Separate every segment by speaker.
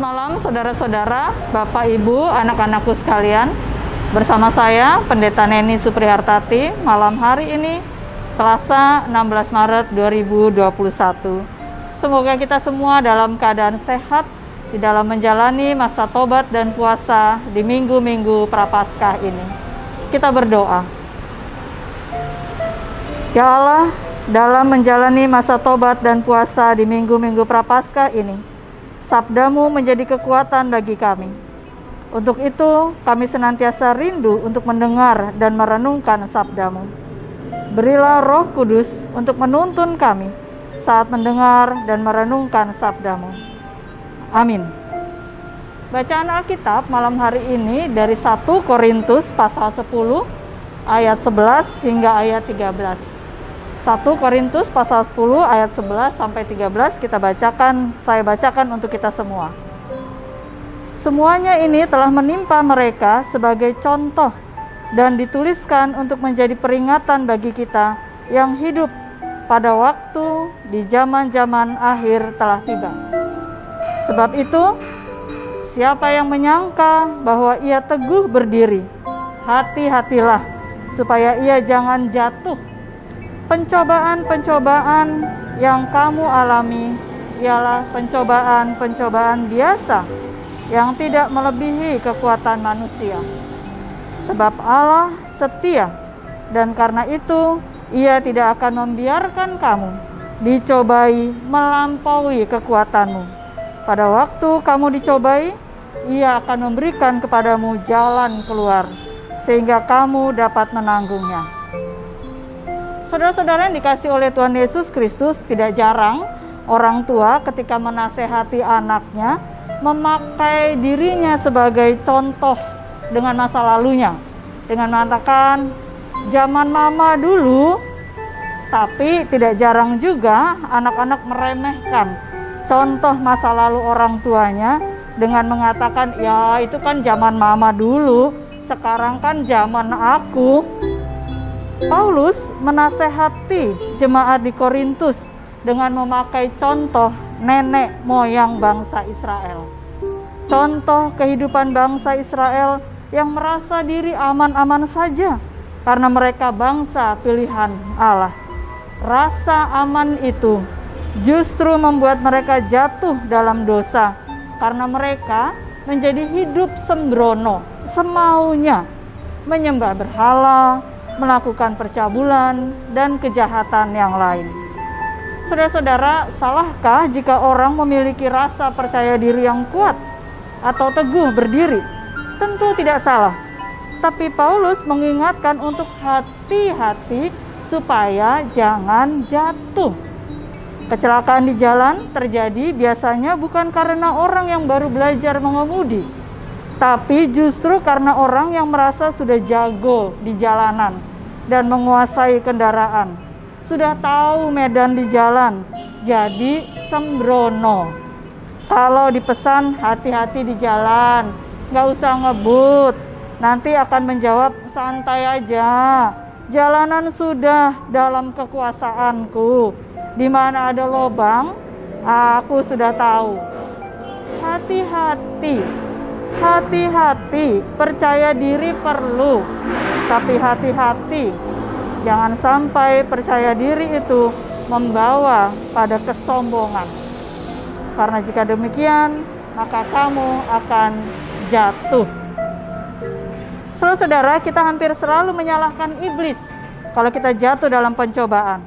Speaker 1: Selamat malam saudara-saudara, Bapak Ibu, anak-anakku sekalian. Bersama saya Pendeta Neni Suprihartati malam hari ini Selasa 16 Maret 2021. Semoga kita semua dalam keadaan sehat di dalam menjalani masa tobat dan puasa di minggu-minggu Prapaskah ini. Kita berdoa. Ya Allah, dalam menjalani masa tobat dan puasa di minggu-minggu Prapaskah ini, Sabdamu menjadi kekuatan bagi kami. Untuk itu, kami senantiasa rindu untuk mendengar dan merenungkan Sabdamu. Berilah Roh Kudus untuk menuntun kami saat mendengar dan merenungkan Sabdamu. Amin. Bacaan Alkitab malam hari ini dari 1 Korintus pasal 10 ayat 11 hingga ayat 13. 1 Korintus pasal 10 ayat 11 sampai 13 saya bacakan untuk kita semua. Semuanya ini telah menimpa mereka sebagai contoh dan dituliskan untuk menjadi peringatan bagi kita yang hidup pada waktu di zaman-zaman akhir telah tiba. Sebab itu, siapa yang menyangka bahwa ia teguh berdiri, hati-hatilah supaya ia jangan jatuh. Pencobaan-pencobaan yang kamu alami ialah pencobaan-pencobaan biasa yang tidak melebihi kekuatan manusia. Sebab Allah setia, dan karena itu Ia tidak akan membiarkan kamu dicobai melampaui kekuatanmu. Pada waktu kamu dicobai, Ia akan memberikan kepadamu jalan keluar, sehingga kamu dapat menanggungnya. Saudara-saudara yang dikasihi oleh Tuhan Yesus Kristus, tidak jarang orang tua ketika menasehati anaknya memakai dirinya sebagai contoh dengan masa lalunya, dengan mengatakan zaman mama dulu. Tapi tidak jarang juga anak-anak meremehkan contoh masa lalu orang tuanya dengan mengatakan, ya itu kan zaman mama dulu, sekarang kan zaman aku. Paulus menasehati jemaat di Korintus dengan memakai contoh nenek moyang bangsa Israel. Contoh kehidupan bangsa Israel yang merasa diri aman-aman saja karena mereka bangsa pilihan Allah. Rasa aman itu justru membuat mereka jatuh dalam dosa karena mereka menjadi hidup sembrono, semaunya, menyembah berhala, melakukan percabulan, dan kejahatan yang lain. Saudara-saudara, salahkah jika orang memiliki rasa percaya diri yang kuat atau teguh berdiri? Tentu tidak salah. Tapi Paulus mengingatkan untuk hati-hati supaya jangan jatuh. Kecelakaan di jalan terjadi biasanya bukan karena orang yang baru belajar mengemudi, tapi justru karena orang yang merasa sudah jago di jalanan dan menguasai kendaraan. Sudah tahu medan di jalan, jadi sembrono. Kalau dipesan hati-hati di jalan, nggak usah ngebut, nanti akan menjawab santai aja. Jalanan sudah dalam kekuasaanku. Di mana ada lubang, aku sudah tahu. Hati-hati. Hati-hati, percaya diri perlu, tapi hati-hati, jangan sampai percaya diri itu membawa pada kesombongan. Karena jika demikian, maka kamu akan jatuh. Saudara-saudara, kita hampir selalu menyalahkan iblis kalau kita jatuh dalam pencobaan.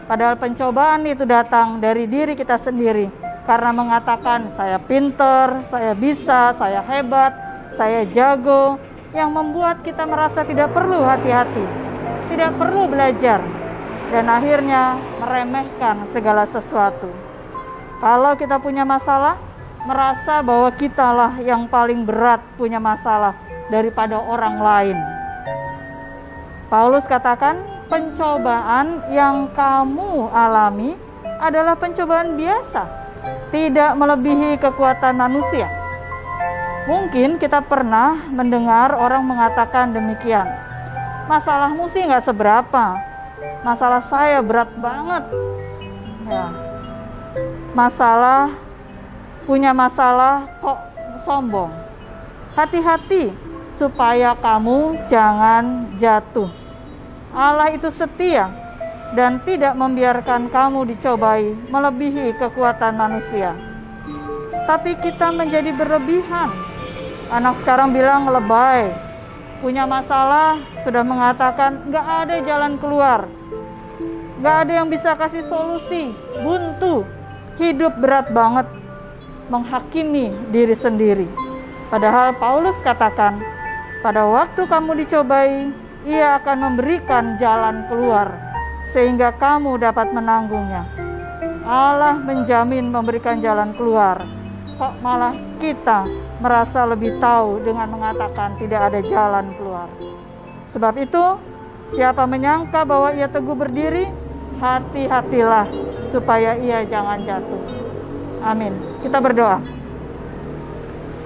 Speaker 1: Padahal pencobaan itu datang dari diri kita sendiri. Karena mengatakan saya pinter, saya bisa, saya hebat, saya jago, yang membuat kita merasa tidak perlu hati-hati, tidak perlu belajar, dan akhirnya meremehkan segala sesuatu. Kalau kita punya masalah, merasa bahwa kitalah yang paling berat punya masalah daripada orang lain. Paulus katakan, pencobaan yang kamu alami adalah pencobaan biasa, tidak melebihi kekuatan manusia. Mungkin kita pernah mendengar orang mengatakan demikian, masalahmu sih nggak seberapa, masalah saya berat banget. Ya. Masalah punya masalah kok sombong. Hati-hati supaya kamu jangan jatuh. Allah itu setia dan tidak membiarkan kamu dicobai melebihi kekuatan manusia. Tapi kita menjadi berlebihan. Anak sekarang bilang lebay, punya masalah, sudah mengatakan nggak ada jalan keluar, nggak ada yang bisa kasih solusi, buntu, hidup berat banget, menghakimi diri sendiri. Padahal Paulus katakan, pada waktu kamu dicobai, Ia akan memberikan jalan keluar, sehingga kamu dapat menanggungnya. Allah menjamin memberikan jalan keluar. Kok malah kita merasa lebih tahu dengan mengatakan tidak ada jalan keluar? Sebab itu, siapa menyangka bahwa ia teguh berdiri, hati-hatilah supaya ia jangan jatuh. Amin. Kita berdoa.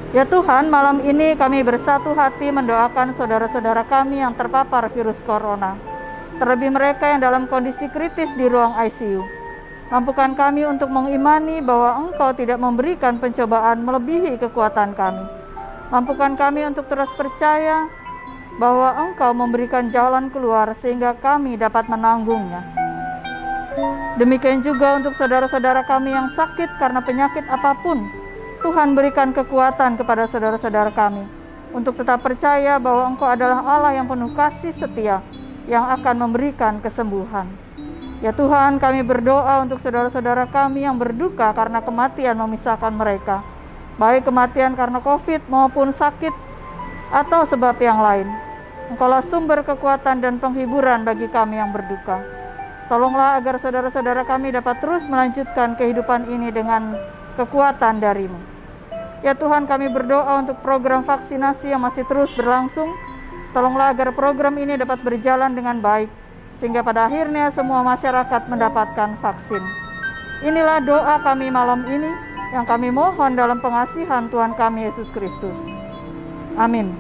Speaker 1: Ya Tuhan, malam ini kami bersatu hati mendoakan saudara-saudara kami yang terpapar virus corona, terlebih mereka yang dalam kondisi kritis di ruang ICU. Mampukan kami untuk mengimani bahwa Engkau tidak memberikan pencobaan melebihi kekuatan kami. Mampukan kami untuk terus percaya bahwa Engkau memberikan jalan keluar sehingga kami dapat menanggungnya. Demikian juga untuk saudara-saudara kami yang sakit karena penyakit apapun. Tuhan berikan kekuatan kepada saudara-saudara kami untuk tetap percaya bahwa Engkau adalah Allah yang penuh kasih setia yang akan memberikan kesembuhan. Ya Tuhan, kami berdoa untuk saudara-saudara kami yang berduka karena kematian memisahkan mereka, baik kematian karena COVID maupun sakit atau sebab yang lain. Engkaulah sumber kekuatan dan penghiburan bagi kami yang berduka. Tolonglah agar saudara-saudara kami dapat terus melanjutkan kehidupan ini dengan kekuatan dari-Mu. Ya Tuhan, kami berdoa untuk program vaksinasi yang masih terus berlangsung. Tolonglah agar program ini dapat berjalan dengan baik, sehingga pada akhirnya semua masyarakat mendapatkan vaksin. Inilah doa kami malam ini yang kami mohon dalam pengasihan Tuhan kami Yesus Kristus. Amin.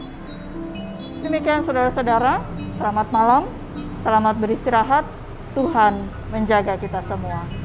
Speaker 1: Demikian saudara-saudara, selamat malam, selamat beristirahat. Tuhan menjaga kita semua.